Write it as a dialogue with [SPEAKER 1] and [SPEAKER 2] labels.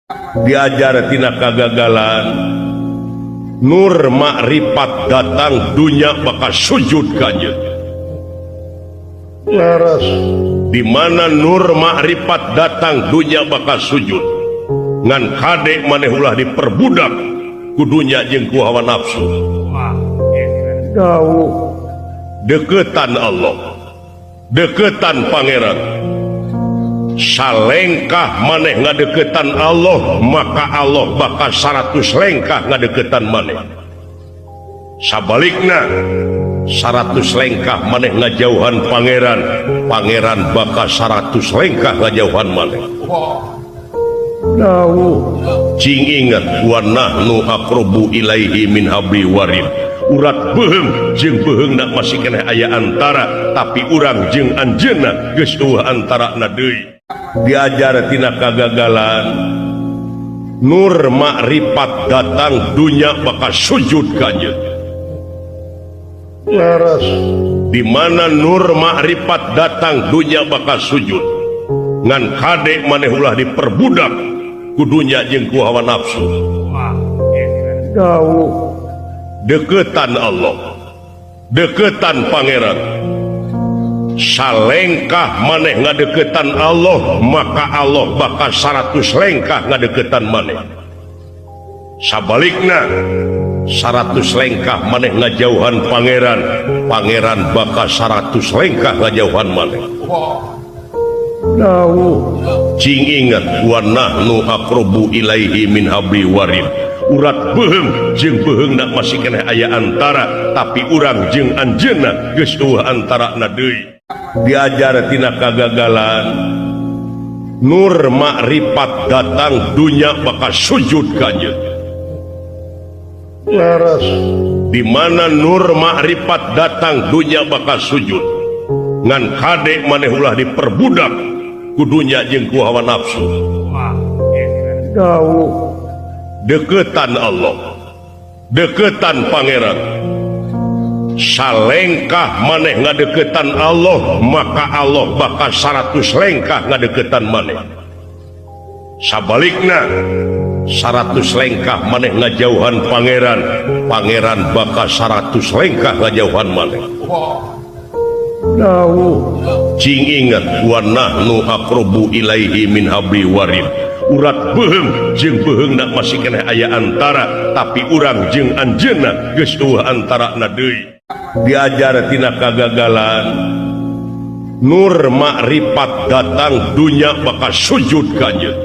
[SPEAKER 1] diajar tina kagagalan nur makrifat datang dunya bakal sujud kanjeun
[SPEAKER 2] laras
[SPEAKER 1] di mana nur makrifat datang dunya bakal sujud ngan kade maneh ulah diperbudak ku dunya jeung ku hawa nafsu
[SPEAKER 2] jauh
[SPEAKER 1] deketan Allah deketan pangeran salengkah maneh ngadeketan Allah maka Allah bakal 100 lengkah ngadeketan maneh sabalikna 100 lengkah maneh ngajauhan pangeran pangeran bakal 100 lengkah ngajauhan maneh
[SPEAKER 2] jauh
[SPEAKER 1] cing ingat wa nahnu aqrabu ilaihi min habli warid urat beheung jeung beheungna masih keneh aya antara tapi urang jeung anjeunna geus eueuh antarana deui diajar tina kagagalan nur makrifat datang dunya bakal sujud kanjeun
[SPEAKER 2] laras
[SPEAKER 1] di mana nur makrifat datang dunya bakal sujud ngan kade maneh ulah diperbudak ku dunya jeung ku hawa nafsu
[SPEAKER 2] jauh
[SPEAKER 1] deketan Allah deketan pangeran salengkah maneh ngadeketan Allah maka Allah bakal 100 lengkah ngadeketan maneh sabalikna 100 lengkah maneh ngajauhan pangeran pangeran bakal 100 lengkah ngajauhan maneh
[SPEAKER 2] jauh
[SPEAKER 1] cing ingat wa nahnu aqrabu ilaihi min habli warid urat beheung jeung beheungna masih keneh aya antara tapi urang jeung anjeunna geus eueuh antarana deui diajar tina kagagalan nur makrifat datang dunya bakal sujud kanjeun
[SPEAKER 2] laras
[SPEAKER 1] di mana nur makrifat datang dunya bakal sujud ngan kade maneh ulah diperbudak ku dunya jeung ku hawa nafsu
[SPEAKER 2] jauh
[SPEAKER 1] deketan Allah deketan pangeran salengkah maneh ngadeketan Allah maka Allah bakal 100 lengkah ngadeketan maneh sabalikna 100 lengkah maneh ngajauhan pangeran pangeran bakal 100 lengkah ngajauhan maneh
[SPEAKER 2] jauh
[SPEAKER 1] cing ingat wa nahnu aqrabu ilaihi min habli warid urat beheung jeung beheungna masih keneh aya antara tapi urang jeung anjeunna geus eueuh antarana deui diajar tina kagagalan nur makrifat datang dunya bakal sujud kanjeun